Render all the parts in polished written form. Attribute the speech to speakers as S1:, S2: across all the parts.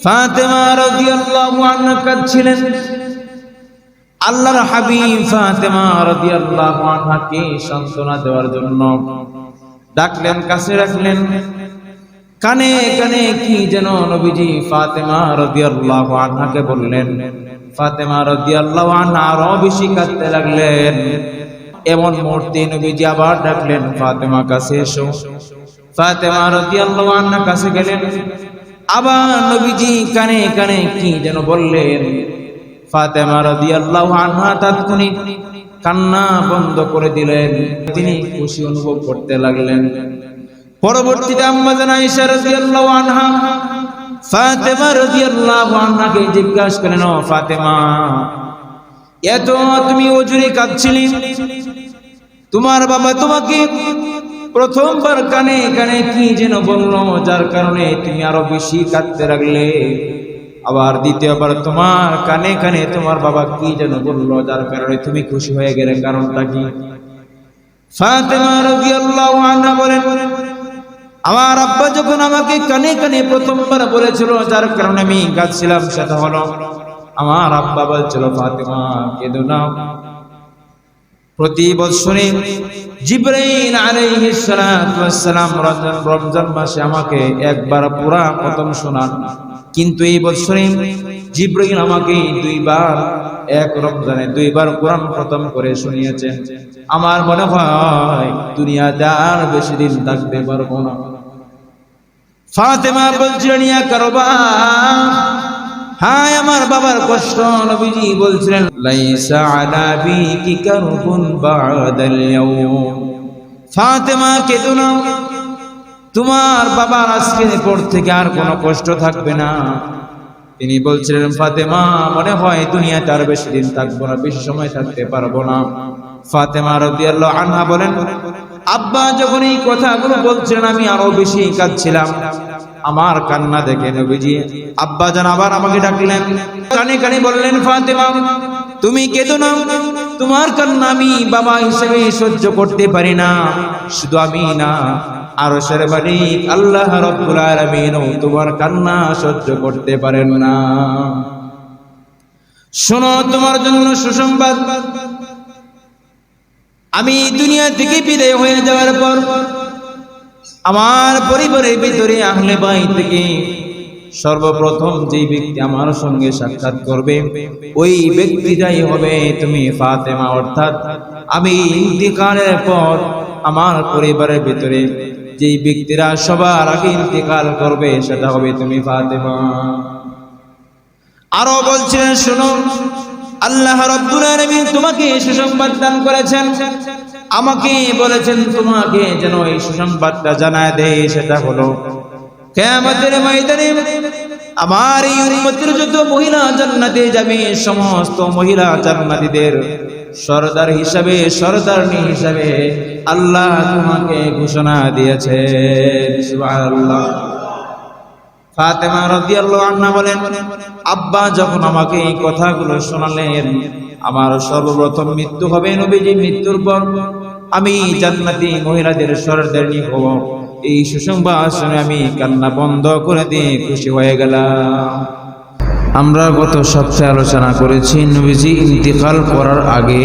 S1: ফাতেমা রাদিয়াল্লাহু আনহা কাঁদছিলেন। আল্লাহর হাবিব ফাতেমা রাদিয়াল্লাহু আনহাকে সান্ত্বনা দেওয়ার জন্য ডাকলেন, কাছে রাখলেন। কানে কানে কি যেন নবীজি ফাতেমা রাদিয়াল্লাহু আনহাকে বললেন। ফাতেমা রাদিয়াল্লাহু আনহা আরো বেশি কাঁদতে লাগলেন। এমন মুহূর্তে নবীজি আবার ডাকলেন, ফাতেমা কাছে এসো। ফাতেমা রাদিয়াল্লাহু আনহা কাছে গেলেন। আবার নবীজি কানে কানে কি যেন বললেন। ফাতেমা রাদিয়াল্লাহু আনহা তাৎক্ষণিক কান্না বন্ধ করে দিলেন। তিনি খুশি অনুভব করতে লাগলেন। পরবর্তীতে আম্মা জান আয়েশা রাদিয়াল্লাহু আনহা ফাতেমা রাদিয়াল্লাহু আনহাকে জিজ্ঞাসা করেন, ও ফাতেমা, এত তুমি ওজুরে কাঁদছিলে, তোমার বাবা তোমাকে প্রথমবার কানে কানে কি যেন বললো, যার কারণে তুমি আরো বেশি কাঁদতে লাগলে। আবার দ্বিতীয়বার তোমার কানে কানে তোমার বাবা কি যেন বললো, যার কারণে তুমি খুশি হয়ে গেলে, কারণটা কি? ফাতেমা রাদিয়াল্লাহু আনহা বলেন, আমার আব্বা যখন আমাকে কানে কানে প্রথমবার বলেছিল, যার কারণে আমি কাঁদছিলাম, সেটা হলো আমার আব্বা বলছিল, ফাতেমা কেঁদো না। প্রতি বছরে জিবরাইল আলাইহিস সালাতু ওয়াস সালাম রমজান মাসে আমাকে একবার পুরা খতম শোনান, কিন্তু এই বছরে জিবরাইল আমাকে দুইবার, এক রমজানে দুইবার কোরআন খতম করে শুনিয়েছেন। আমার মনে হয় দুনিয়াতে আর বেশি দিন থাকতে পারবো না। ফাতেমা বলছিলেন, ইয়া কারবা, হায় আমার বাবার কষ্ট। নবীজি বলছিলেন, লাইসা আলা বিকি কারবুন বাদাল ইয়াউম। ফাতেমা কেঁদো না, তোমার বাবার আজকের পর থেকে আর কোনো কষ্ট থাকবে না। তিনি বলছিলেন, ফাতেমা মনে হয় দুনিয়াতে আর বেশি দিন থাকবো না, বেশি সময় থাকতে পারবো না। ফাতেমা রাদিয়াল্লাহু আনহা বলেন, আব্বা যখন এই কথাগুলো বলছিলেন, আমি আরো বেশি কাঁদছিলাম। আমার কান্না দেখে নবীজি আব্বা জান আবার আমাকে ডাকলেন, কানে কানে বললেন, ফাতেমা তুমি কেঁদো না, তোমার কান্না আমি বাবা হিসেবে সহ্য করতে পারি না। শুধু আমি না, আরশের মালিক আল্লাহ রাব্বুল আলামিন তোমার কান্না সহ্য করতে পারেন না। শোনো, তোমার জন্য সুসংবাদ। আমি দুনিয়া থেকে বিদায় হয়ে যাওয়ার পর আমার পরিবারের ভিতরে আহলে বাইত থেকে সর্বপ্রথম যে ব্যক্তি আমার সঙ্গে সাক্ষাৎ করবে, ওই ব্যক্তিটাই হবে তুমি ফাতেমা। অর্থাৎ আমি ইন্তিকালের পর আমার পরিবারের ভিতরে যে ব্যক্তিরা সবার আগে ইন্তিকাল করবে, সেটা হবে তুমি ফাতেমা। আরো বলছিলেন, শোনো, আল্লাহ রাব্বুল আলামিন তোমাকে সুসংবাদ দান করেছেন, আমাকে বলেছেন তোমাকে যেন এই সুসংবাদটা জানায় দেয়। সেটা হলো কিয়ামতের ময়দানে আমার এই উম্মতের যত মহিলা জান্নাতে যাবে, সমস্ত মহিলা জান্নাতীদের সরদার হিসাবে, সরদারনি হিসাবে আল্লাহ তোমাকে ঘোষণা দিয়েছে। সুবহানাল্লাহ। ফাতেমা রাদিয়াল্লাহু আনহা বলেন, আব্বা যখন আমাকে এই কথাগুলো শোনালেন, আমার সর্বপ্রথম মৃত্যু হবে, নবীজি মৃত্যুর পর আমি জান্নাতি মহিলাদের সরদারনি হব। এই সুসংবাদ শুনে আমি কান্না বন্ধ করে দিয়ে খুশি হয়ে গেলাম। আমরা গত সপ্তাহে আলোচনা করেছি, নবীজি ইন্তিকাল করার আগে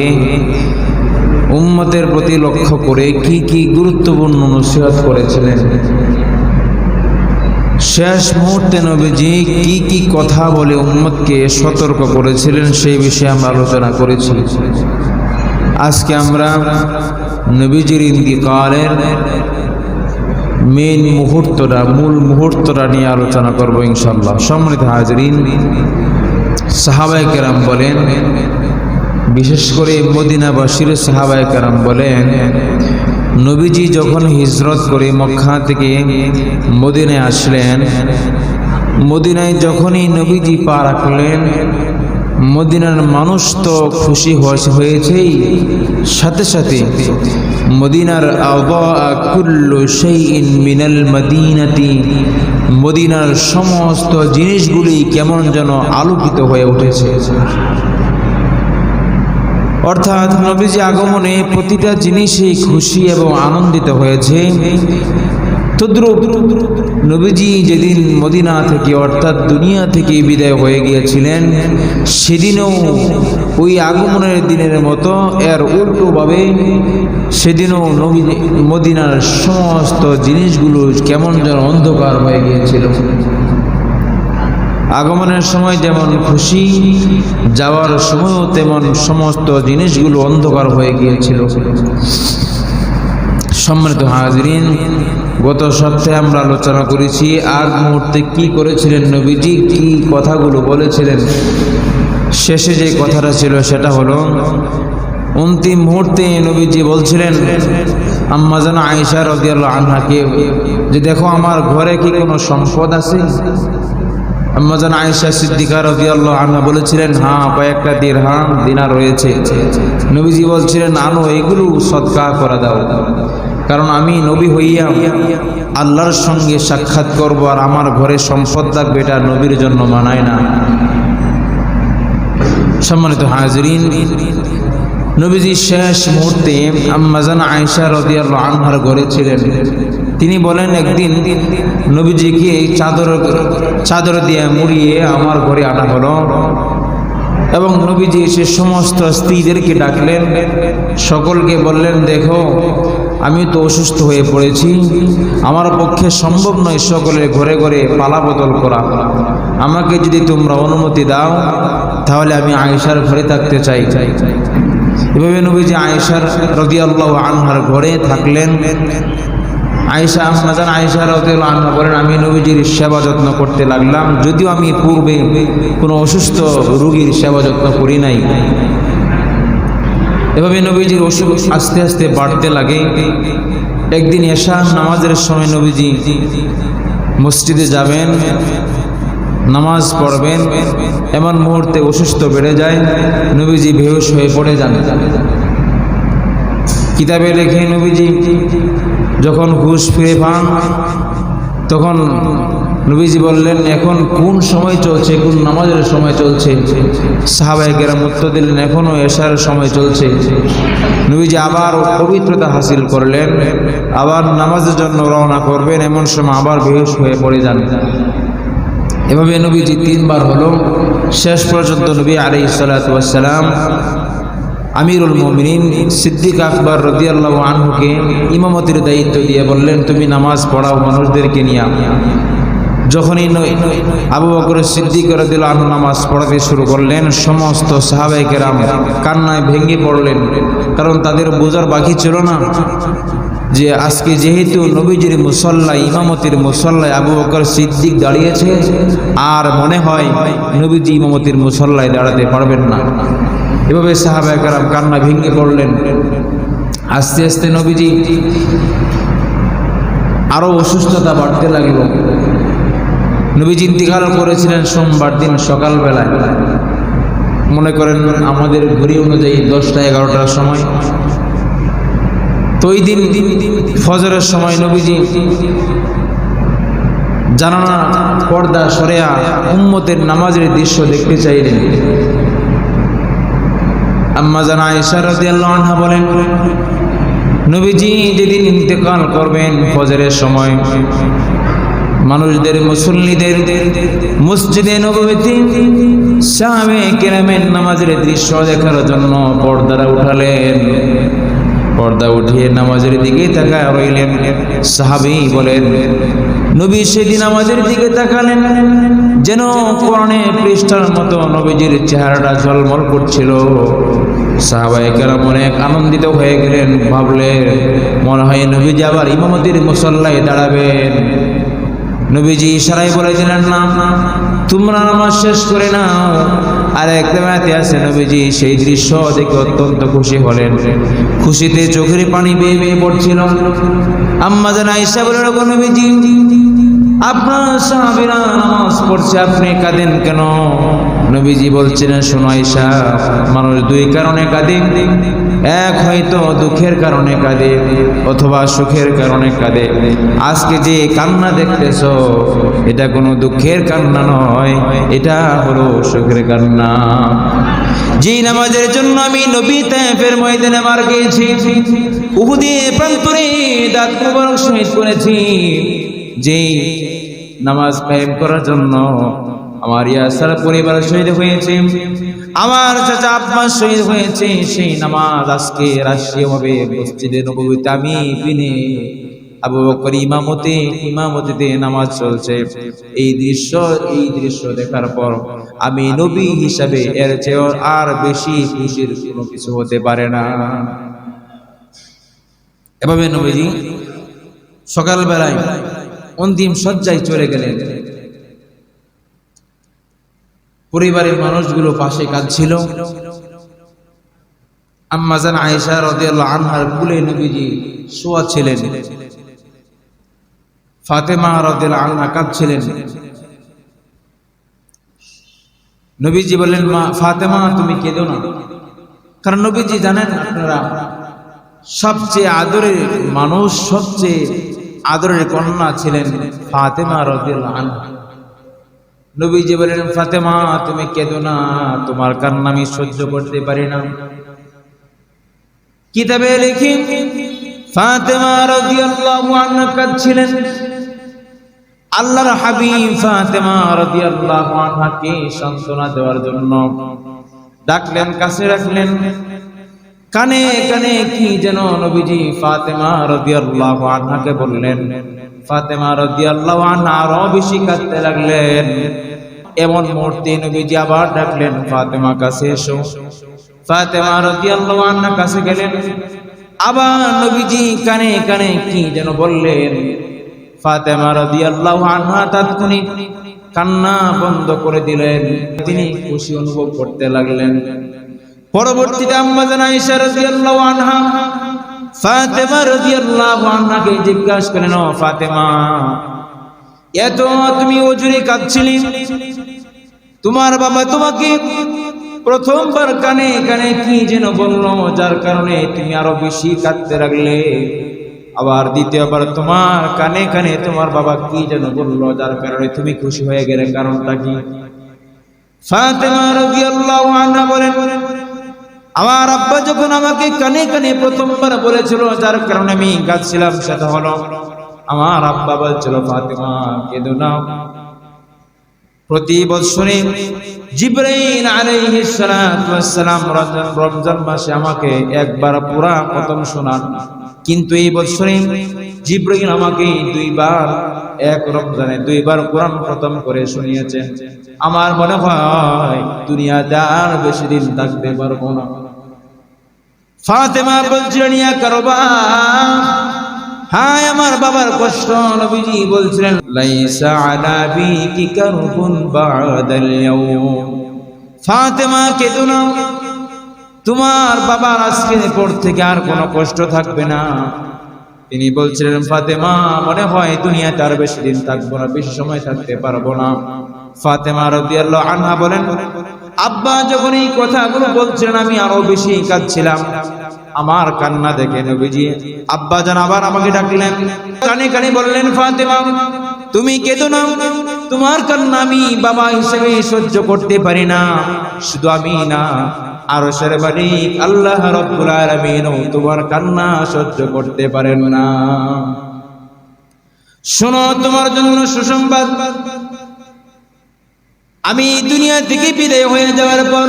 S1: উম্মতের প্রতি লক্ষ্য করে কি কি গুরুত্বপূর্ণ নসিহত করেছিলেন। শেষ মুহূর্তে নবীজি কি কি কথা বলে উম্মতকে সতর্ক করেছিলেন, সেই বিষয়ে আমরা আলোচনা করেছি। আজকে আমরা নবীজির ইন্তিকালের মেইন মুহূর্তটা, মূল মুহূর্তটা নিয়ে আলোচনা করব ইনশাআল্লাহ। সম্মানিত হাজিরিন, সাহাবায়ে কেরাম বলেন, বিশেষ করে মদিনাবাসীর সাহাবায়ে কেরাম বলেন, নবীজি যখন হিজরত করে মক্কা থেকে মদিনায় আসলেন, মদিনায় যখনই নবীজি পা রাখলেন, মদিনার মানুষ তো খুশি হয়েছেই, সাথে সাথে মদিনার আওয়া কুল্লু শাইইন মিনাল মদিনাতি, মদিনার সমস্ত জিনিসগুলি কেমন যেন আলোকিত হয়ে উঠেছে। অর্থাৎ নবীজি আগমনে প্রতিটা জিনিসই খুশি এবং আনন্দিত হয়েছে। তদ্রূপ নবীজি যেদিন মদিনা থেকে অর্থাৎ দুনিয়া থেকে বিদায় হয়ে গিয়েছিলেন, সেদিনও ওই আগমনের দিনের মতো এর উল্টোভাবে সেদিনও নবীজি মদিনার সমস্ত জিনিসগুলো কেমন যেন অন্ধকার হয়ে গিয়েছিল। আগমনের সময় যেমন খুশি, যাওয়ার সময়ও তেমন সমস্ত জিনিসগুলো অন্ধকার হয়ে গিয়েছিল। সম্মানিত হাজিরিন, গত সপ্তাহে আমরা আলোচনা করেছি আগ মুহূর্তে কি করেছিলেন নবীজি, কি কথাগুলো বলেছিলেন। শেষে যে কথাটা ছিল সেটা হলো, অন্তিম মুহূর্তে নবীজি বলছিলেন আম্মা জান আয়েশা রাদিয়াল্লাহু আনহাকে যে দেখো আমার ঘরে কি কোনো সম্পদ আছে। আম্মা জান আয়েশা সিদ্দিকা রাদিয়াল্লাহু আনহা বলেছিলেন হ্যাঁ, কয়েকটা দিরহাম দিনার রয়েছে। নবীজি বলছিলেন আনো, এগুলো সদকা করে দাও, কারণ আমি নবী হইয়া আল্লাহর সঙ্গে সাক্ষাৎ করব আর আমার ঘরে সম্পদ থাকবে, এটা নবীর জন্য মানায় না। সম্মানিত হাজিরিন, নবীজি শেষ মুহূর্তে আম্মা জান আয়েশা রাদিয়াল্লাহু আনহার ঘরে ছিলেন। তিনি বলেন একদিন নবীজিকে চাদর দিয়ে মুড়িয়ে আমার ঘরে আনা হলো এবং নবীজি এসে সমস্ত স্ত্রীদেরকে ডাকলেন, সকলকে বললেন দেখো আমি তো অসুস্থ হয়ে পড়েছি, আমার পক্ষে সম্ভব নয় সকলের ঘরে ঘরে পালা বদল করা, আমাকে যদি তোমরা অনুমতি দাও তাহলে আমি আয়েশার ঘরে থাকতে চাই। এভাবে নবীজি আয়েশার রাদিয়াল্লাহু আনহার ঘরে থাকলেন। আয়েশা আম্মা জান আয়েশা রাদিয়াল্লাহু আনহা বলেন আমি নবীজির সেবা যত্ন করতে লাগলাম, যদিও আমি পূর্বে কোনো অসুস্থ রোগীর সেবা যত্ন করি নাই। এভাবে নবীজির অসুখ আস্তে আস্তে বাড়তে লাগে। একদিন এশা নামাজের সময় নবীজি মসজিদে যাবেন, নামাজ পড়বেন, এমন মুহূর্তে অসুস্থ বেড়ে যায়, নবীজি বেহুশ হয়ে পড়ে যান। কিতাবে লেখে নবীজি যখন হুঁশ ফিরে পান তখন নবীজি বললেন এখন কোন সময় চলছে, কোন নামাজের সময় চলছে। সাহাবায়ে কেরাম উত্তর দিলেন এখনো এশার সময় চলছে। নবীজি আবার পবিত্রতা হাসিল করলেন, আবার নামাজের জন্য রওনা করবেন, এমন সময় আবার বেহুশ হয়ে পড়ে যান। এভাবে নবীজি তিনবার হলো। শেষ পর্যন্ত নবী আলাইহিস সালাতু ওয়াস সালাম আমিরুল মুমিনিন সিদ্দিক আকবর রাদিয়াল্লাহু আনহুকে ইমামতির দায়িত্ব দিয়ে বললেন তুমি নামাজ পড়াও মানুষদেরকে নিয়ে। যখনই আবু বকর সিদ্দিক রাদিয়াল্লাহু আনহু নামাজ পড়াতে শুরু করলেন, সমস্ত সাহাবায়ে কেরাম কান্নায় ভেঙে পড়লেন, কারণ তাদের বোঝার বাকি ছিল না যে আজকে যেহেতু নবীজির মুসল্লায় ইমামতির মুসল্লায় আবু বকর সিদ্দিক দাঁড়িয়েছে, আর মনে হয় নবীজি ইমামতির মুসল্লায় দাঁড়াতে পারবেন না। এভাবে সাহাবায়ে কেরাম কান্না ভেঙে পড়লেন। আস্তে আস্তে নবীজি আরো অসুস্থতা বাড়তে লাগল। নবীজি ইন্তিকাল করেছিলেন সোমবার দিন সকালবেলায়, মনে করেন আমাদের ঘড়ি অনুযায়ী 10টা-11টার সময়। তো ওই দিন ফজরের সময় নবীজি জানালা পর্দা সরিয়া উম্মতের নামাজের দৃশ্য দেখতে চাইলেন। আম্মা জান আয়েশা রাদিয়াল্লাহু আনহা বলেন নবীজি যেদিন ইন্তেকাল করবেন ফজরের সময় মানুষদের মুসল্লিদের মসজিদে নববীতে সাহাবায়ে কেরামের নামাজের দৃশ্য দেখার জন্য পর্দাটা উঠালেন। পর্দা উঠিয়ে নামাজের দিকে তাকায় রইলেন। সাহাবী বলেন নবী সেদিন নামাজের দিকে তাকালেন, যেন কোরআনে পৃষ্ঠার মতো নবীজির চেহারাটা ঝলমল করছিল। সাহাবায়ে কেরাম অনেক আনন্দিত হয়ে গেলেন, ভাবলেন মনে হয় নবীজি আবার ইমামতির মুসল্লায় দাঁড়াবেন। নবীজি ইশারায় বলে দিলেন না তোমরা নামাজ শেষ করে নাও। আর একটা রাতে আছে নবীজি সেই দৃশ্য দেখে অত্যন্ত খুশি হলেন, খুশিতে চোখের পানি বেয়ে বেয়ে পড়ছিল। আম্মা জান আয়েশা বলেন নবীজি আপনার সাহাবীরা নামাজ পড়ছে, আপনি কাঁদেন কেন? নবীজি বলছিলেন শোনো আয়েশা, মানুষ দুই কারণে কাঁদে, এক হয়তো দুঃখের কারণে কাঁদে অথবা সুখের কারণে কাঁদে। আজকে যে কান্না দেখতেছ এটা কোনো দুঃখের কান্না নয়, এটা হলো সুখের কান্না। যে নামাজের জন্য আমি নবী তায়েফের ময়দানে মার খেয়েছি, উহুদের প্রান্তরে দাঁত মোবারক শহীদ করেছি, যে নামাজ কায়েম করার জন্য আমার ইয়াসার পরিবার শহীদ হয়েছে, আমার চাচা আব্বাস শহীদ হয়েছে, সেই নামাজ আজকে রাষ্ট্রীয় ভাবে মসজিদে নববীতে আমি বিনে আবু বকর ইমামতিতে নামাজ চলছে। এই দৃশ্য দেখার পর আমি নবী হিসাবে এর চেয়ে আর বেশি খুশির কোনো কিছু হতে পারে না। এভাবে নবীজি সকালবেলায় অন্তিম শয্যায় চলে গেলেন। পরিবারের মানুষগুলো পাশে কাঁদছিল। আম্মা জান আয়েশা রাদিয়াল্লাহু আনহার কোলে নবীজি শোয়া ছিলেন, ফাতেমা রাদিয়াল্লাহু আনহা কাঁদছিলেন। নবীজি বললেন, মা ফাতেমা তুমি কেঁদো না। কারণ নবীজি জানেন আপনারা সবচেয়ে আদরের মানুষ, সবচেয়ে আদরের কন্যা ছিলেন ফাতেমা রাদিয়াল্লাহু আনহা। নবীজি বললেন, ফাতেমা তুমি কেঁদো না, তোমার কান্না আমি সহ্য করতে পারি না। কিতাবে লিখি ফাতেমা রাদিয়াল্লাহু আনহা কাঁদছিলেন। আল্লাহর হাবিব ফাতেমা রাদিয়াল্লাহু আনহাকে সান্ত্বনা দেওয়ার জন্য ডাকলেন, কাছে রাখলেন, কানে কানে কি যেন নবীজি ফাতেমা রাদিয়াল্লাহু আনহাকে বললেন। ফাতেমা রাদিয়াল্লাহু আনহা আরো বেশি কাঁদতে লাগলেন। এমন মুহূর্তে নবীজি আবার ডাকলেন, ফাতেমা কাছে এসো। ফাতেমা রাদিয়াল্লাহু আনহা কাছে গেলেন। আবার নবীজি কানে কানে কি যেন বললেন। ফাতেমা রাদিয়াল্লাহু আনহা তাৎক্ষণিক কান্না বন্ধ করে দিলেন। তিনি খুশি অনুভব করতে লাগলেন। পরবর্তীতে আম্মা জান আয়েশা রাদিয়াল্লাহু আনহা ফাতেমা রাদিয়াল্লাহু আনহাকে জিজ্ঞাসা করলেন, ও ফাতেমা, এত তুমি ওজুরে কাঁদছিলে, তোমার বাবা তোমাকে প্রথমবার কানে কানে কি যেন বললো, যার কারণে তুমি আরো বেশি কাঁদতে লাগলে। আবার দ্বিতীয়বার তোমার কানে কানে তোমার বাবা কি যেন বললো, যার কারণে তুমি খুশি হয়ে গেলে, কারণটা কি? ফাতেমা রাদিয়াল্লাহু আনহা বলেন, আমার আব্বা যখন আমাকে কানে কানে প্রথমবার বলেছিল, যার কারণে আমি কাঁদছিলাম, সেটা হলো আমার আব্বা বলছিল, ফাতেমা কেঁদো না। প্রতি বছরে জিবরাইল আলাইহিস সালাতু ওয়াস সালাম রমজান মাসে আমাকে একবার পুরা খতম শোনান, কিন্তু এই বছরে জিবরাইল আমাকে দুইবার, এক রমজানে দুইবার কোরআন খতম করে শুনিয়েছেন। আমার মনে হয় দুনিয়াতে আর বেশি দিন থাকতে পারবো না। ফাতেমা বলছিলেন, ইয়া কারবা, হায় আমার বাবার কষ্ট। নবীজি বলছিলেন, লাইসা আলা বিকি কারবুন বাদাল ইয়াউম। ফাতেমা কেঁদো না, তোমার বাবার আজকের পর থেকে আর কোনো কষ্ট থাকবে না। তিনি বলছিলেন, ফাতেমা মনে হয় দুনিয়াতে আর বেশি দিন থাকবো না, বেশি সময় থাকতে পারবো না। ফাতেমা রাদিয়াল্লাহু আনহা বলেন, আব্বা যখন এই কথাগুলো বলছিলেন আমি আরো বেশি কাঁদছিলাম। আমার কান্না দেখে নবীজি আব্বা জান আবার আমাকে ডাকলেন, কানে কানে বললেন, ফাতেমা তুমি কেঁদো না, তোমার কান্না আমি বাবা হিসেবে সহ্য করতে পারি না। শুধু আমি না, আরশের মালিক আল্লাহ রাব্বুল আলামিন তোমার কান্না সহ্য করতে পারেন না। শোনো, তোমার জন্য সুসংবাদ, আমি দুনিয়া থেকে বিদায় হয়ে যাওয়ার পর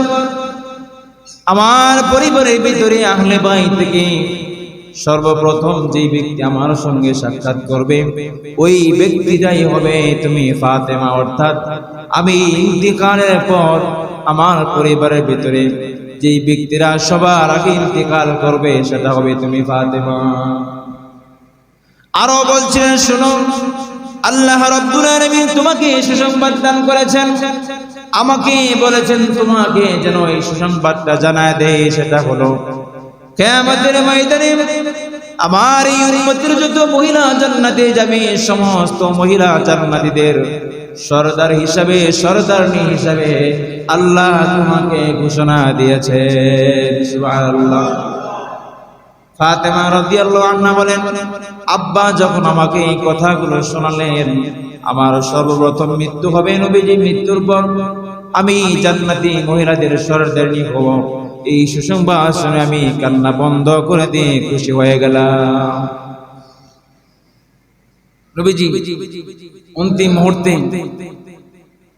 S1: আমার পরিবারের ভিতরে আহলে বাইত থেকে সর্বপ্রথম যে ব্যক্তি আমার সঙ্গে সাক্ষাৎ করবে, ওই ব্যক্তিটাই হবে তুমি ফাতেমা। অর্থাৎ আমি ইন্তিকালের পর আমার পরিবারের ভিতরে যেই ব্যক্তিরা সবার আগে ইন্তিকাল করবে, সেটা হবে তুমি ফাতেমা। আরো বলছিলেন, শুনো, আল্লাহ রাব্বুল আলামিন তোমাকে সুসংবাদ দান করেছেন, আমাকে বলেছেন তোমাকে যেন এই সুসংবাদটা জানায় দেয়। সেটা হলো কিয়ামতের ময়দানে আমার এই উম্মতের যত মহিলা জান্নাতে যাবে, সমস্ত মহিলা জান্নাতীদের সরদার হিসাবে, সরদারনি হিসাবে আল্লাহ তোমাকে ঘোষণা দিয়েছে। সুবহানাল্লাহ। ফাতেমা রাদিয়াল্লাহু আনহা বলেন, আব্বা যখন আমাকে এই কথাগুলো শোনালেন, আমার সর্বপ্রথম মৃত্যু হবে নবীজি মৃত্যুর পর আমি জান্নাতি মহিলাদের সরদারনি হব। এই সুসংবাদ শুনে আমি কান্না বন্ধ করে দিয়ে খুশি হয়ে গেলাম। নবীজি অন্তিম মুহূর্তে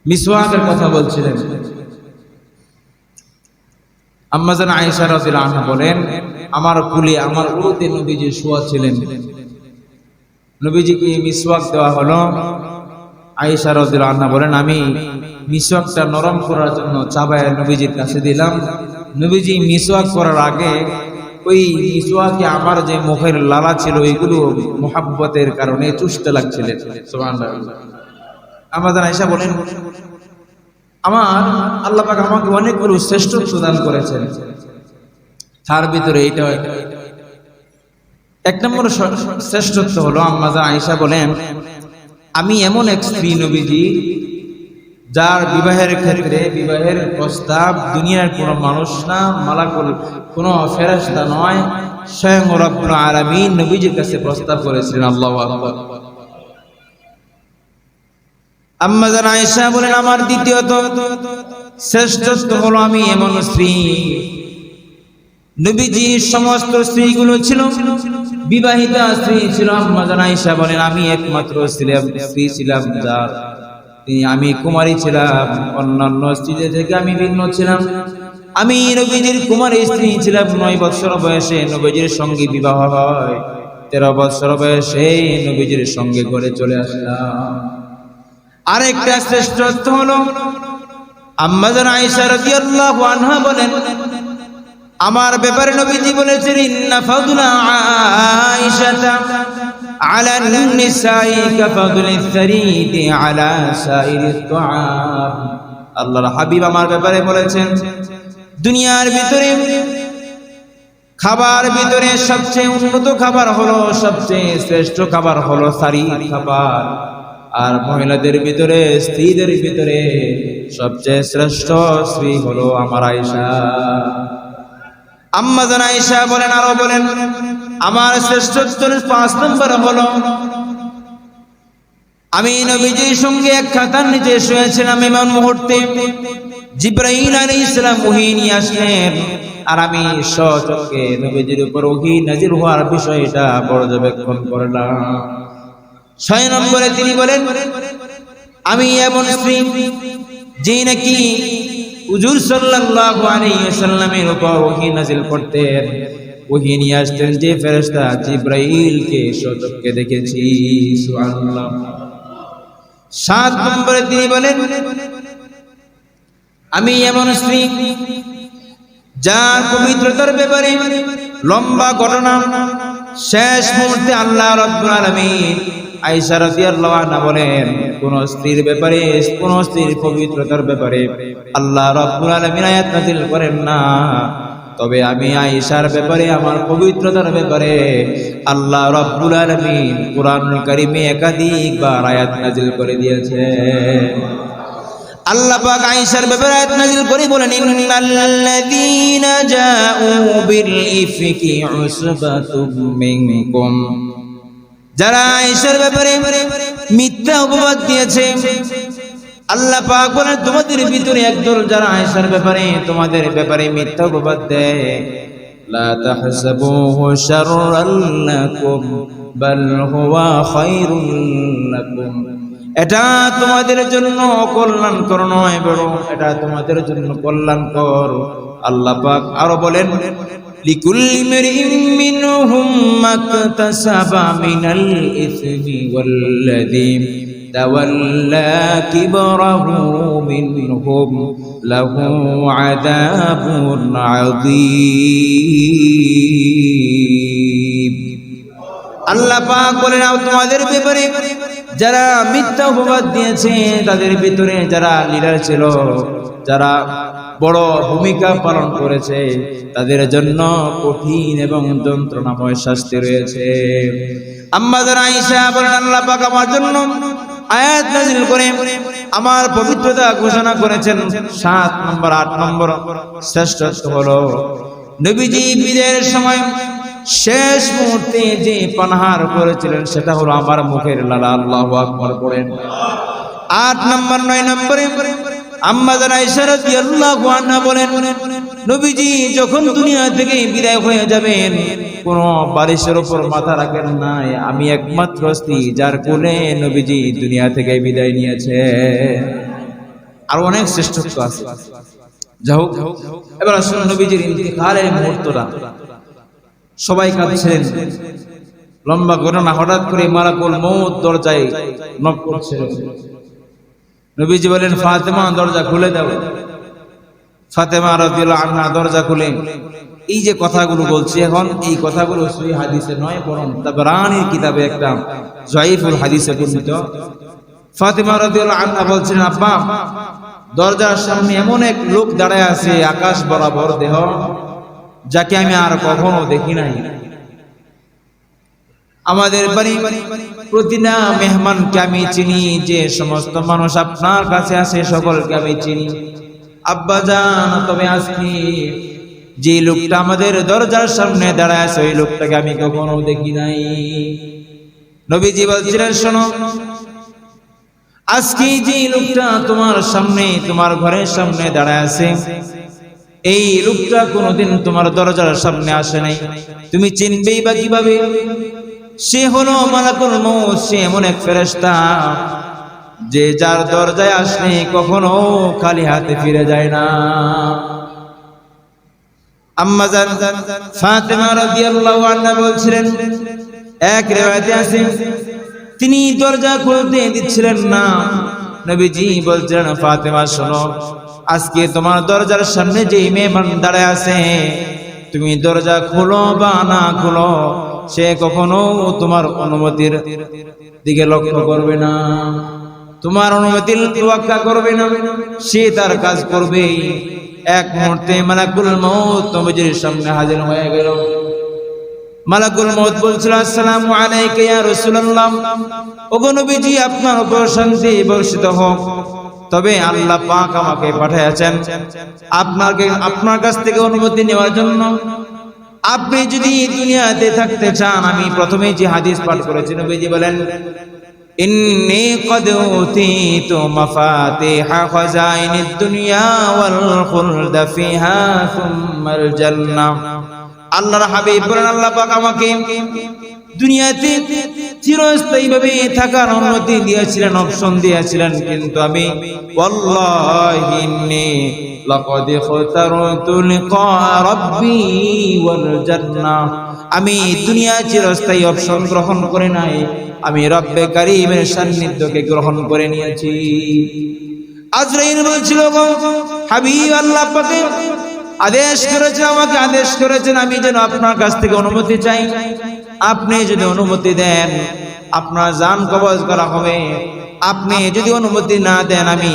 S1: মিসওয়াকের কথা বলছিলেন। আম্মা জান আয়েশা রাদিয়াল্লাহু আনহা বলেন, আমার কুলে আমার উরুতে নবীজি শোয়া ছিলেন। নবীজিকে মিসওয়াক দেওয়া হলো। আয়েশা রাদিয়াল্লাহু আনহা বলেন, আমি মিসওয়াকটা নরম করার জন্য চাবায় নবীজির কাছে দিলাম। নবীজি মিসওয়াক করার আগে ওই মিসওয়াকে আমার যে মুখের লালা ছিল এগুলো মুহাব্বতের কারণে চুষতে লাগছিলেন। সুবহানাল্লাহ। আম্মা জান আয়েশা বলেন, আমার আল্লাহ পাক আমাকে অনেকগুলো শ্রেষ্ঠত্ব দান করেছেন, তার ভিতরে এইটা এক নম্বর শ্রেষ্ঠত্ব হলো, আম্মা জান আয়েশা বলেন, আমি এমন এক স্ত্রী নবীজি যার বিবাহের ক্ষেত্রে বিবাহের প্রস্তাব দুনিয়ার কোনো মানুষ না, মালাকুল কোনো ফেরেশতা নয়, স্বয়ং রব্বুল আলামিন নবীজির কাছে প্রস্তাব করেছিলেন। আল্লাহু আকবার। আম্মা জান আয়েশা বলেন, আমার দ্বিতীয়ত শ্রেষ্ঠত্ব হলো আমি এমন স্ত্রী, নবীজির সমস্ত স্ত্রীগুলো ছিল বিবাহিতা স্ত্রী ছিল। আম্মা জান আয়েশা বলেন, আমি একমাত্র স্ত্রী ছিলাম যার আমি কুমারী ছিলাম, অন্যান্য স্ত্রীদের থেকে আমি ভিন্ন ছিলাম। আমি নবীজির কুমারী স্ত্রী ছিলাম। 9 বছর বয়সে নবীজির সঙ্গে বিবাহ হয়, 13 বছর বয়সে নবীজির সঙ্গে ঘরে চলে আসলাম। আরেকটা শ্রেষ্ঠত্ব হলো, আম্মা জান আয়েশা রাদিয়াল্লাহু আনহা বলেন, আমার ব্যাপারে নবীজি বলেছেন, ইন্না ফাদলা আয়েশাতা আলা নিসাই কাফাদলিস সারিদি আলা সাইরিত তুআম। আল্লাহর হাবিব আমার ব্যাপারে বলেছেন, দুনিয়ার ভিতরে খাবার ভিতরে সবচেয়ে উন্নত খাবার হলো, সবচেয়ে শ্রেষ্ঠ খাবার হলো সারি খাবার, আর মহিলাদের ভিতরে স্ত্রীদের ভিতরে সবচেয়ে শ্রেষ্ঠ স্ত্রী হলো আমার আয়েশা। আম্মা জান আয়েশা বলেন, আরো বলেন, আমার শ্রেষ্ঠত্বের 5 নম্বর হলো, আমি নবীজির সঙ্গে এক খাতার নিচে শুয়েছিলাম। এমন মুহূর্তে জিবরাইল আলাইহিস সালাম ওহী নিয়ে আসলেন, আর আমি সচক্ষে নবীজির উপর ওহী নাযিল হওয়ার বিষয়টা পর্যবেক্ষণ করলাম। 6 নম্বরে তিনি বলেন, আমি এমন স্ত্রী যে নাকি হুজুর সাল্লাল্লাহু আলাইহি ওয়াসাল্লামের উপর ওহী নাযিল করতেন, ওহী নিয়ে আসতেন যে ফেরেশতা জিবরাইলকে সচক্ষে দেখেছি। সুবহানাল্লাহ। 7 নম্বরে তিনি বলেন, আমি এমন স্ত্রী যার পবিত্রতার ব্যাপারে লম্বা ঘটনা শেষ মুহূর্তে আল্লাহ রাব্বুল আলামিন আয়েশা রাদিয়াল্লাহু আনহা বলেন, কোন স্ত্রীর ব্যাপারে, কোন স্ত্রীর পবিত্রতার ব্যাপারে আল্লাহ রাব্বুল আলামিন আয়াত নাযিল করেন না, তবে আমি আয়েশার ব্যাপারে, আমার পবিত্রতার ব্যাপারে আল্লাহ রাব্বুল আলামিন কুরআনুল কারীমে একাধিকবার আয়াত নাযিল করে দিয়েছেন। আল্লাহ পাক আয়েশার ব্যাপারে আয়াত নাযিল করে বলেন, ইন্নাল্লাযীনা জাউ বিল ইফকি উসবাতুম মিনকুম, যারা আয়েশার ব্যাপারে মিথ্যা অপবাদ দিয়েছে, আল্লাহ পাক বলেন, তোমাদের ভিতরে একদল যারা আয়েশার ব্যাপারে, তোমাদের ব্যাপারে মিথ্যা অপবাদ দেয়, লা তাহসাবুহু শাররাল লাকুম বাল হুয়া খায়রুল লাকুম, এটা তোমাদের জন্য কল্যাণকর নয়, বরং এটা তোমাদের জন্য কল্যাণকর। আল্লাহ পাক আরো বলেন, লিকুল্লি মারইন মিনহুম মাকতাসাবা মিনাল ইসমি ওয়াল্লাযী তাওয়াল্লা কিবরাহু মিনহুম লাহু আযাবুন আযীম। আল্লাহ পাক বলেন, তোমাদের ব্যাপারে যারা মিথ্যা অপবাদ দিয়েছে, তাদের ভিতরে যারা লিডার ছিল, যারা বড় ভূমিকা পালন করেছে, তাদের জন্য কঠিন এবং যন্ত্রণাময় শাস্তি রয়েছে। আম্মা জান আয়েশা বলেন, আল্লাহ পাক আমার জন্য আয়াত নাযিল করে আমার পবিত্রতা ঘোষণা করেছেন। 7 নম্বর 8 নম্বর শ্রেষ্ঠত্ব হলো, নবীজি বিদায়ের সময় শেষ মুহূর্তে যে পানাহার করেছিলেন সেটা হলো আমার মুখের লালা। আল্লাহু আকবার পড়েন। 8 নম্বর 9 নম্বরে আম্মা জান আয়েশা রাদিয়াল্লাহু আনহা বলেন, নবীজি যখন দুনিয়া থেকে বিদায় হয়ে যাবেন, কোন বালিশের উপর মাথা রাখেন নাই। আমি একমাত্র স্ত্রী যার কোলে নবীজি দুনিয়া থেকে বিদায় নিয়েছে। আর অনেক শ্রেষ্ঠত্ব আছে। যাও, এবার আসুন নবীজির ইন্তিকালের মুহূর্তটা। সবাই কাঁদছিলেন, লম্বা ঘটনা। হঠাৎ করে মালাকুল মউত দরজায় নক করছে। নবীজি বলেন, ফাতেমা দরজা খুলে দাও। ফাতেমা রাদিয়াল্লাহু আনহা দরজা খুলে, এই যে কথাগুলো বলছি এখন, এই কথাগুলো সহিহ হাদিসে নয়, বরং তাবরানীর কিতাবে একটা যায়ীফুল হাদিসে বর্ণিত। ফাতেমা রাদিয়াল্লাহু আনহা বলছেন, আব্বা, দরজার সামনে এমন এক লোক দাঁড়ায় আছে, আকাশ বরাবর দেহ, যাকে আমি আর কখনো দেখি নাই। আমাদের বাড়ি প্রতিটা মেহমানকে আমি চিনি, যে সমস্ত মানুষ আপনার কাছে আসে সকলকে আমি চিনি। আব্বা জান, তবে আজকে যে লোকটা আমাদের দরজার সামনে দাঁড়ায় আছে, ওই লোকটাকে আমি কখনো দেখি নাই। নবীজি বলছিলেন, শোনো, আজকে যে লোকটা তোমার সামনে, তোমার ঘরের সামনে দাঁড়ায় আছে, এই লোকটা কোনোদিন তোমার দরজার সামনে আসে নাই। তুমি চিনবেই বা কিভাবে? সে হলো মালাকুল মউত। সে এমন এক ফেরেশতা যে যার দরজায় আসলে কখনো খালি হাতে ফিরে যায় না। আম্মা জান ফাতেমা রাদিয়াল্লাহু আনহা বলছিলেন, এক রিওয়ায়াতে আছে তিনি দরজা খুলতে দিচ্ছিলেন না। নবীজি বলছিলেন, ফাতেমা শোনো, আজকে তোমার দরজার সামনে যে মেহমান দাঁড়ায় আছে, তুমি দরজা খোলো বা না খোলো, সে কখনো তোমার অনুমতির দিকে লক্ষ্য করবে না, তোমার অনুমতির তোয়াক্কা করবে না, সে তার কাজ করবে। এক মুহূর্তে মালাকুল মউত নবীজির সামনে হাজির হয়ে গেল। মালাকুল মউত বলছিল, আসসালামু আলাইকা ইয়া রাসূলুল্লাহ। ওগো নবীজি, আপনার উপর শান্তি বর্ষিত হোক। তবে আল্লাহ পাক আমাকে পাঠিয়েছেন আপনার কাছ থেকে অনুমতি নেওয়ার জন্য। আপনি যদি দুনিয়াতে থাকতে চান, আমি প্রথমে যে হাদিস পাঠ করেছি, নবীজি বলেন, ইন্নী ক্বাদ উতীতু মাফাতিহা খাযাইনিদ দুনিয়া ওয়াল খুলদ ফিহা সুম্মাল জান্নাহ। আল্লাহর হাবিব বলেন, আল্লাহ পাক আমাকে দুনিয়াতে চিরস্থায়ীভাবে থাকার অনুমতি দিয়েছিলেন, অপশন দিয়েছিলেন, কিন্তু আমি ওয়াল্লাহি ইন্নী লাকাদ ইখতারতু লিকা রাব্বি ওয়াল জান্নাহ। আমি দুনিয়া চিরস্থায়ী অপশন গ্রহণ করে নাই, আমি রব্বে কারীমের সান্নিধ্যকে গ্রহণ করে নিয়েছি। আজরাইল বলছিল, হাবিব, আল্লাহ পাক আদেশ করেছেন, আমাকে আদেশ করেছেন আমি যেন আপনার কাছ থেকে অনুমতি চাই। আপনি যদি অনুমতি দেন, আপনার জান কবজ করা হবে। আপনি যদি অনুমতি না দেন, আমি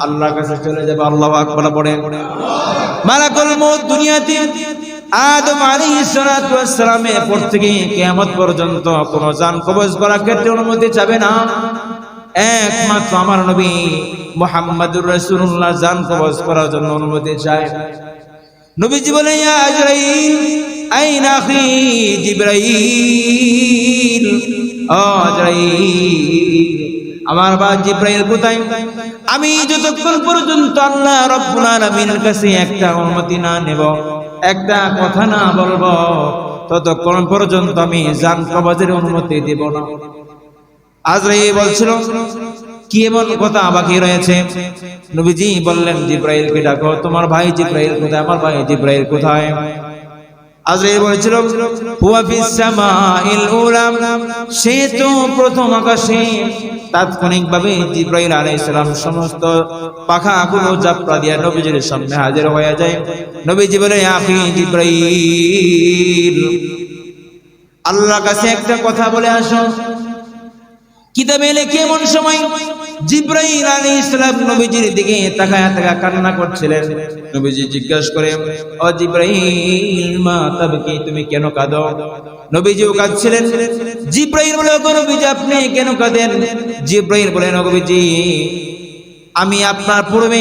S1: আল্লাহর কাছে চলে যাব। আল্লাহু আকবার পড়েন। মালাকুল মউত দুনিয়াতে আদম আলাইহিস সালাতু ওয়াস সালামের পর থেকে কিয়ামত পর্যন্ত কোন জান কবজ করার ক্ষেত্রে অনুমতি চাবে না। একমাত্র আমার নবী মুহাম্মদুর রাসূলুল্লাহ জান কবজ করার জন্য অনুমতি চায়। নবীজি বলেন, ইয়া আজরাইল আইনা আখি জিবরাইল। ও আজরাইল, আমার ভাই জিবরাইল কোথায়? আমি যতক্ষণ পর্যন্ত আল্লাহ রাব্বুল আলামিনের কাছে একটা অনুমতি না নেব, একটা কথা না বলবো, ততক্ষণ পর্যন্ত আমি জান কবজের অনুমতি দেব না। আজরাইল বলছিল, কি এমন কথা বাকি রয়েছে? নবীজি বললেন, জিবরাইলকে ডাকো। তোমার ভাই জিবরাইল কোথায়? আমার ভাই জিবরাইল কোথায়? আজরাইল বলেছিল, হুয়া ফিস সামাইল উলা। সে তো প্রথম আকাশে। তাৎক্ষণিকভাবে জিবরাইল আলাইহিস সালাম সমস্ত পাখাগুলো জাপটা দিয়ে নবীজির সামনে হাজির হয়ে যায়। নবীজি বলে, আখি জিবরাইল, আল্লাহর কাছে একটা কথা বলে আসো। কিতাবে লেখে এমন সময় জিবরাইল আলাইহিস সালাম নবীজির দিকে তাকায়া কান্না করছিলেন। নবীজি জিজ্ঞাসা করে, ও জিবরাইল, মা তাবকি, তুমি কেন কাঁদো? নবীজিও কাঁদছিলেন। জিবরাইল বলে, ও নবীজি, আপনি কেন কাঁদেন? জিবরাইল বলেন, ও নবীজি, আমি আপনার পূর্বে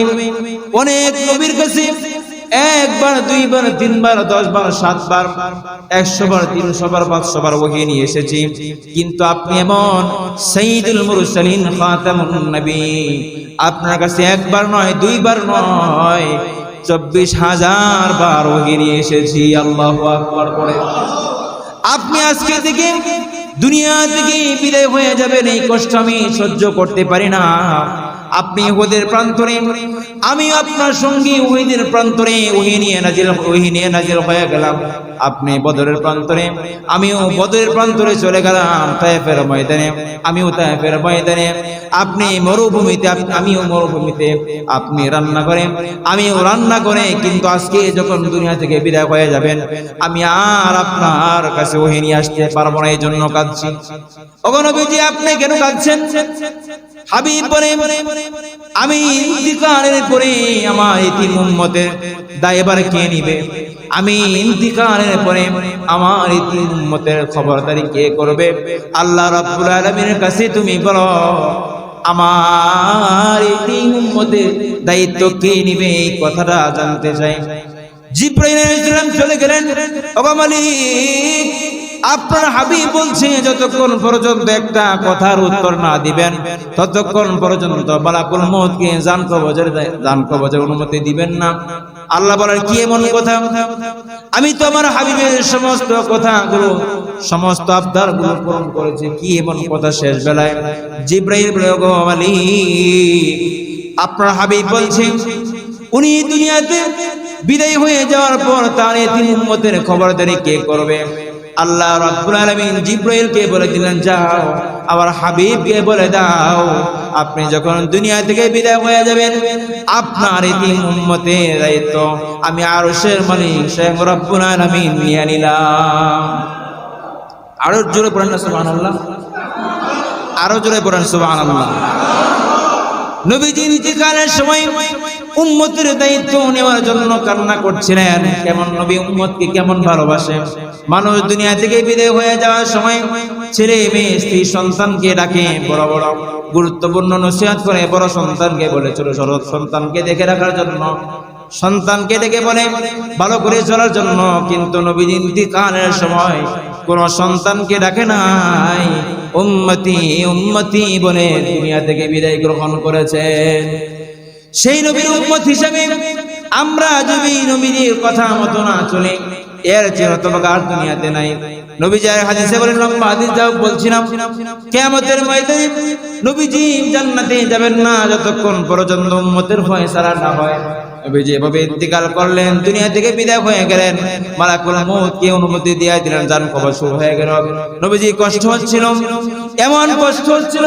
S1: অনেক নবীর কাছে একবার, দুইবার, তিনবার, 10 বার, 7 বার, 100 বার, 300 বার, 500 বার ওহী নিয়ে এসেছি, কিন্তু আপনি এমন সাইয়্যিদুল মুরসালিন খাতামুন নবী, আপনার কাছে একবার নয়, দুইবার নয়, 24,000 বার ওহী নিয়ে এসেছি। আল্লাহু আকবার করে আপনি আজকে থেকে দুনিয়া থেকে বিদায় হয়ে যাবেন, এই কষ্ট আমি সহ্য করতে পারি না। আপনি উহুদের প্রান্তরে, আমি আপনার সঙ্গে উহুদের প্রান্তরে ওহী নিয়ে নাজিল হয়ে গেলাম। আপনি বদরের প্রান্তরে, আমিও বদরের প্রান্তরে চলে গেলাম। তায়েফের ময়দানে, আমিও তায়েফের ময়দানে। আপনি মরুভূমিতে, আমিও মরুভূমিতে। আপনি রান্না করে, আমিও রান্না করে। কিন্তু আজকে যখন দুনিয়া থেকে বিদায় হয়ে যাবেন, আমি আর আপনার কাছে ওহী নিয়ে আসতে পারবো না, এই জন্য কাঁদছি। ওগো নবীজি, আপনি কেন কাঁদছেন? হাবিব বলে, আমি ইন্তিকালের পরে আমার এতিম উম্মতের দায়ভার কে নিবে? আমি ইন্তিকালের পরে আমার এতিম উম্মতের খবরদারি কে করবে? আল্লাহ রাব্বুল আলামিনের কাছে তুমি বলো, আমার এতিম উম্মতের দায়িত্ব কে নিবে? এই কথাটা জানতে চাই। জিবরাইল আলাইহিস সালাম চলে গেলেন। ওগো মালিক, আপনার হাবিব বলছে যতক্ষণ পর্যন্ত একটা কথার উত্তর না দিবেন, ততক্ষণ পর্যন্ত মালাকুল মউতকে জান কবজের অনুমতি দিবেন না। আল্লাহ বলেন, কি এমন কথা? আমি তো আমার হাবিবের সমস্ত কথাগুলো, সমস্ত আবদারগুলো পূরণ করেছি, কি এমন কথা শেষ বেলায়? জিবরাইল বলে, ওগো মালিক, আপনার হাবিব বলছেন উনি দুনিয়াতে বিদায় হয়ে যাওয়ার পর তার এতিম উম্মতের খবরদারি কে করবে? আল্লাহ রাব্বুল আলামিন জিবরাইলকে বলে দিলেন, যাও আমার হাবিবকে বলে দাও, আপনি যখন দুনিয়া থেকে বিদায় হয়ে যাবেন, আপনার এতিম উম্মতের দায়িত্ব আমি আরশের মালিক স্বয়ং রাব্বুল আলামিন নিয়ে নিলাম। আরো জোরে পড়েন না সুবহানাল্লাহ, আরো জোরে পড়েন সুবহানাল্লাহ। নবীজি ইন্তিকালের সময় উম্মতের দায়িত্ব নেওয়ার জন্য কান্না করছিলেন। কেমন নবী উম্মতকে কেমন ভালোবাসে। মানুষ দুনিয়া থেকে বিদায় হয়ে যাওয়ার সময় ছেলে মেয়ে স্ত্রী সন্তানকে ডাকে, বড় বড় গুরুত্বপূর্ণ নসিহত করে, বড় সন্তানকে বলে ছোট ছোট সন্তানকে দেখে রাখার জন্য, সন্তানকে ডেকে বলে ভালো করে চলার জন্য। কিন্তু নবীজি ইন্তিকালের সময় কোন সন্তানকে ডাকে নাই, উম্মতি উম্মতি বলে দুনিয়া থেকে বিদায় গ্রহণ করেছেন। সেই নবীর উম্মত হিসেবে আমরা যদি নবীর কথা মতো না চলে, এর চেয়ে হতভাগা আর দুনিয়াতে নাই। নবীজি হাদিসে বলেন, লম্বা হাদিস যাও বলছিলাম, কিয়ামতের ময়দানে নবীজি জান্নাতে যাবেন না যতক্ষণ পর্যন্ত উম্মতের ফয়সালা না হয়। নবীজি এভাবে ইন্তিকাল করলেন, দুনিয়া থেকে বিদায় হয়ে গেলেন। মালাকুল মউতকে অনুমতি দিয়ে দিলেন, জান কবজ শুরু হয়ে গেল। নবীজি কষ্ট হচ্ছিল, এমন কষ্ট হচ্ছিল,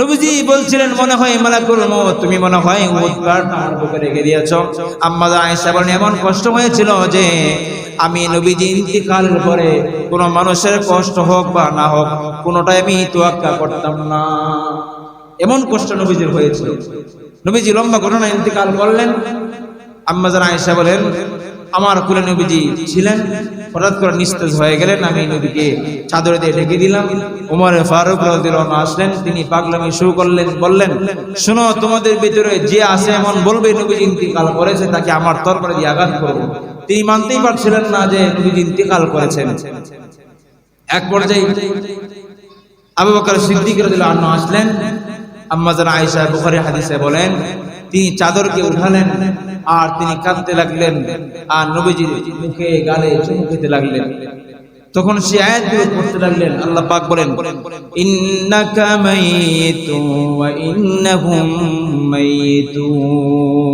S1: নবীজি বলছিলেন, মনে হয় মালাকুল মউত তুমি মনে হয় উহুদ পাহাড় আমার বুকে রেখে দিয়েছো। আম্মা আয়েশা বলেন, এমন কষ্ট হয়েছিল যে আমি নবীজি ইন্তিকালের পরে কোন মানুষের কষ্ট হোক বা না হোক, কোনটাই আমি তোয়াক্কা করতাম না। এমন কষ্ট নবীজির হয়েছিল। নবীজি লম্বা ঘটনা ইন্তিকাল করলেন। আম্মা আয়েশা বলেন, আমার কোলে নবীজি ছিলেন, হঠাৎ করে নিস্তেজ হয়ে গেলেন। আমি নবীকে চাদর দিয়ে ঢেকে দিলাম। ওমর ফারুক রাদিয়াল্লাহু আনহু আসলেন, তিনি পাগলামি শুরু করলেন, বললেন, শোনো, তোমাদের ভিতরে যে আছে এমন বলবে নবীজি ইন্তিকাল করেছে, তাকে আমার তরবারি দিয়ে আঘাত করব। তিনি মানতেই পারছিলেন না যে নবীজি ইন্তিকাল করেছেন। এক পর্যায়ে আবু বকর সিদ্দিক রাদিয়াল্লাহু আনহু আসলেন। আম্মা আয়েশা বুখারী হাদিসে বলেন, তিনি চাদরকে উঠালেন আর তিনি কাঁদতে লাগলেন আর নবীজির মুখে গালে চুমু খেতে লাগলেন। তখন সে আয়াতগুলো পড়তে লাগলেন। আল্লাহ পাক বলেন, ইন্নাকা মাইয়িতুন ওয়া ইন্নাহুম মাইয়িতুন।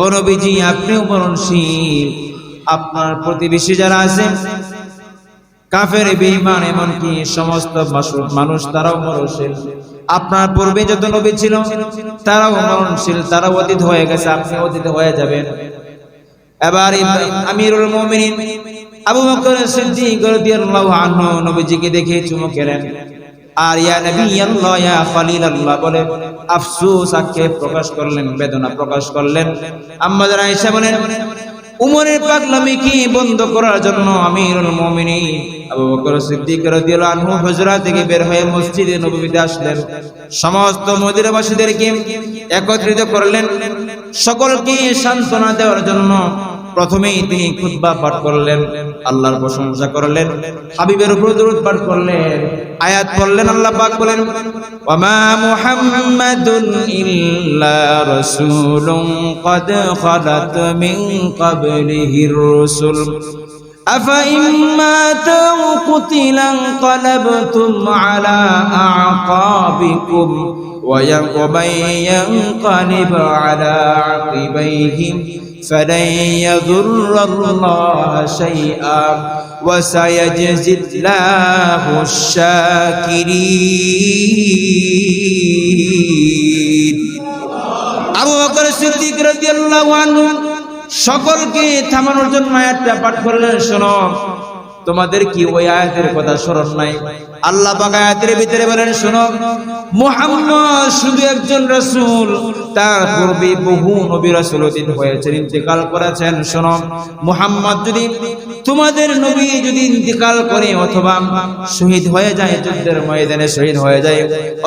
S1: ও নবীজি, আপনিও মরণশীল, আপনার প্রতিবেশী যারা আছে কাফের, বেঈমান, এমনকি সমস্ত মানুষ তারাও মরণশীল। আপনার পূর্বে যত নবী ছিল তারাও মরণশীল, তারাও অতীত হয়ে গেছে, আপনি অতীত হয়ে যাবেন। এবার আমিরুল মুমিনিন আবু বকর সিদ্দিক রাদিয়াল্লাহু আনহু নবীজিকে দেখে চুমু খেলেন আর ইয়া নবী আল্লাহ, ইয়া খলিল আল্লাহ বলে আফসোস আক্ষেপ প্রকাশ করলেন, বেদনা প্রকাশ করলেন। আম্মা আয়েশা বলেন, উমরের পাগলামিকে বন্ধ করার জন্য আমিরুল মুমিনিন আবু বকর সিদ্দিক রাদিয়াল্লাহু আনহু হুজরা থেকে বের হয়ে মসজিদে নববীতে আসলেন। সমস্ত মদিনাবাসীদেরকে একত্রিত করলেন। সকলকে সান্ত্বনা দেওয়ার জন্য প্রথমেই তিনি খুতবা পাঠ করলেন, আল্লাহর প্রশংসা করলেন, হাবিবের উপর দরুদ পাঠ করলেন, আয়াত পড়লেন। আল্লাহ পাক বলেন, ওয়ামা মুহাম্মাদুন ইল্লা রাসূলুন ক্বাদ খালাত মিন ক্বাবলিহির রাসূল আফাইন মাতা আও কুতিলা ইনকালাবতুম আলা আ'কাবিকুম ومن ينقلب على عقبيه فلن يضر الله شيئا وسيجزي الله الشاكرين আবু বকর সিদ্দিক রাদিয়াল্লাহু আনহু সকলকে থামানোর জন্য আয়াতটা পাঠ করলেন। শোনো, তোমাদের কি ওই আয়াতের কথা স্মরণ নাই? আল্লাহ পাক আয়াতের ভিতরে বলেন, শোনো, মুহাম্মদ শুধু একজন রাসূল, তার পূর্বে বহু নবী রাসূল হয়েছেন, ইন্তেকাল করেছেন। শোনো, মুহাম্মদ যদি, তোমাদের নবী যদি ইন্তেকাল করে অথবা শহীদ হয়ে যায়, যুদ্ধের ময়দানে শহীদ হয়ে যায়,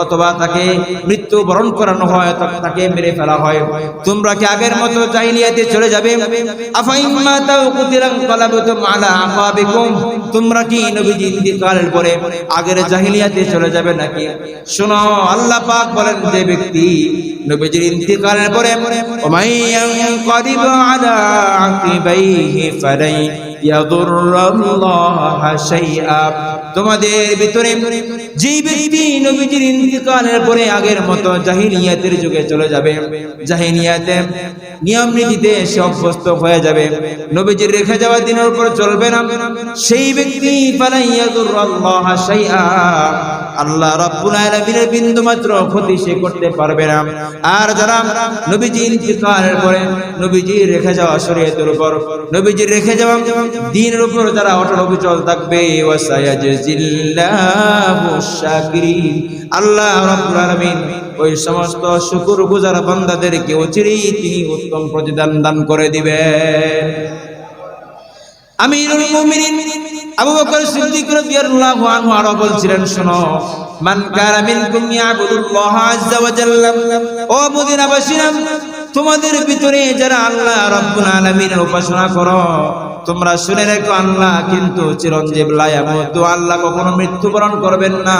S1: অথবা তাকে মৃত্যুবরণ করানো হয়, তাকে মেরে ফেলা হয়, তোমরা কি আগের মতো জাহিলিয়াতে চলে যাবে? আফাইম্মা তাও কুতিলা ইনকালাবতুম আলা আকাবিকুম, তোমরা কি নবীজি ইন্তেকালের পরে আগের জাহিলিয়াতে চলে যাবে নাকি? শোনো, আল্লাহ পাক বলেন, যে ব্যক্তি নবীজির ইন্তেকালের পরে ওমাইয়ানকাদিব আলা আকিবাইহি ফালাই ইয়াদুরুল্লাহা শাইআ, তোমাদের ভিতরে যে ব্যক্তি নবীজির ইন্তেকালের পরে আগের মতো জাহিলিয়াতের যুগে চলে যাবে, জাহিলিয়াতে নিয়ম নীতিতে সে অভ্যস্ত হয়ে যাবে, নবীজির রেখে যাওয়া দিনের উপর চলবে না, সেই ব্যক্তি ফালাই ইয়াদুরুল্লাহা শাইআ, আল্লাহ রাব্বুল আলামিনের বিন্দু মাত্র ক্ষতি সে করতে পারবে না। আর যারা নবীজি ইন্তেকালের পরে নবীজি রেখে যাওয়া শরীয়তের উপর, নবীজি রেখে যাওয়া দ্বীনের উপর যারা অটল অবিচল থাকবে, ওয়াসায়াজিল্লাহু শাকিরিন, আল্লাহ রাব্বুল আলামিন ওই সমস্ত শুকরগুজার বান্দাদেরকে অচিরেই তিনি উত্তম প্রতিদান দান করে দিবেন। আমিরুল মুমিনিন আবু বকর সিদ্দিক রাদিয়াল্লাহু আনহু আরো বলছিলেন, শোনো, মান কানা মিনকুম ইয়াবুদুল্লাহ আযজা ওয়া জাল্লা, ও মদিনাবাসীরা, তোমাদের ভিতরে যারা আল্লাহ রাব্বুল আলামিনের উপাসনা করো, তোমরা শুনে রেখো, আল্লাহ কিন্তু চিরঞ্জীব, লা ইয়ামুতু, আল্লাহ কখনো মৃত্যুবরণ করবেন না।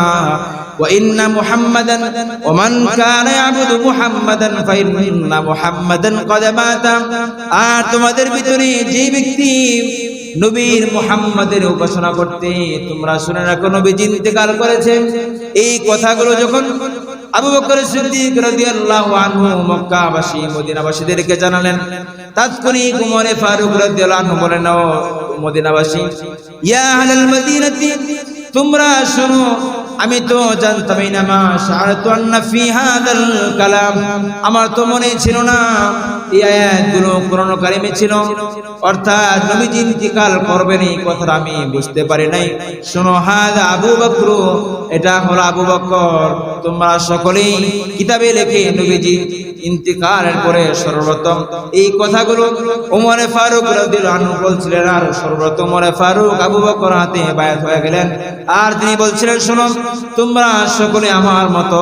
S1: ওয়া ইন্না মুহাম্মাদান ওয়া মান কানা ইয়াবুদু মুহাম্মাদান ফাইন্না মুহাম্মাদান ক্বাদ মাতা, আর তোমাদের ভিতরে যে ব্যক্তি নবীর মুহাম্মাদের উপাসনা করতে, তোমরা শুনে রাখো, নবীজি ইন্তেকাল করেছেন। এই কথাগুলো যখন আবু বকর সিদ্দিক রাদিয়াল্লাহু আনহু মক্কাবাসী মদিনাবাসীদেরকে জানালেন, তাৎক্ষণিক ওমর ফারুক রাদিয়াল্লাহু আনহু বলেন, ও মদিনাবাসী, ইয়া আহলাল মদিনাতি, তোমরা শোনো, আমি তো জানতামই না, মা শাআরতু আন্না ফি হাযাল কালাম, আমার তো মনে ছিল না এই আয়াতগুলো কোরআন কারিমে ছিল, অর্থাৎ নবীজি ইন্তেকাল করবেন এই কথাটা আমি বুঝতে পারি নাই। শোনো, হাযা আবু বকর, এটা হলো আবু বকর। তোমরা সকলেই কিতাবে লেখে নবীজি ইন্তেকালের পরে সর্বপ্রথম এই কথাগুলো ওমর ফারুক রাদিয়াল্লাহু আনহু বলছিলেন, আর সর্বপ্রথম ওমর ফারুক আবু বকর হাতে বায়াত হয়ে গেলেন, আর তিনি বলছিলেন, শোনো, তোমরা সকলে আমার মতো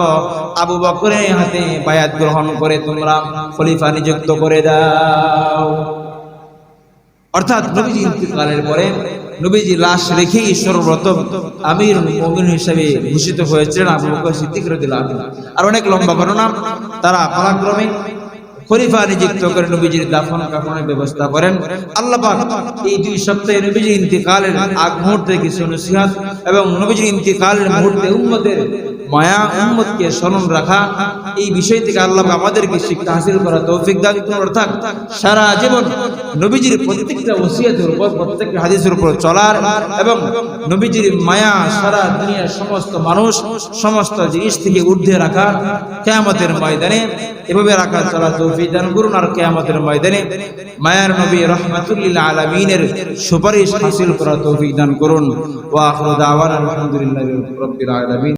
S1: আবু বকরের হাতে বায়াত গ্রহণ করে তোমরা খলিফা নিযুক্ত করে দাও। অর্থাৎ নবীজি ইন্তেকালের পরে নবীজি লাশ রেখেই সর্বপ্রথম আমির মুমিন হিসেবে ঘোষিত হয়েছিলেন আবু বকর সিদ্দিক রাদিয়াল্লাহু আনহু। আর অনেক লম্বা বর্ণনা, তারা পালাক্রমে খলিফা নিযুক্ত করে নবীজির দাফন কাফনের ব্যবস্থা করেন। আল্লাহ পাক এই 2 সপ্তাহে নবীজির ইন্তেকালের আগ মুহূর্তে কিছু নসিহত এবং নবীজির ইন্তেকালের মুহূর্তে উম্মতের মায়া, উম্মতকে স্মরণ রাখা, এই বিষয় থেকে আল্লাহ আমাদেরকে শিক্ষা হাসিল করা তৌফিক দান করুন। অর্থাৎ সারা জীবন নবীজির প্রত্যেকটা ওসিয়তের উপর, প্রত্যেকটা হাদিসের উপর চলার এবং নবীজির মায়া সারা দুনিয়ার সমস্ত মানুষ, সমস্ত জিনিস থেকে ঊর্ধ্বে রাখা, কিয়ামতের ময়দানে এভাবে রাখা চলা তৌফিক দান করুন। আর কিয়ামতের ময়দানে মায়ার নবী রাহমাতুল লিল আলামিনের সুপারিশ হাসিল করা তৌফিক দান করুন। ওয়া আখিরু দাওয়ানা আলহামদুলিল্লাহি রাব্বিল আলামিন।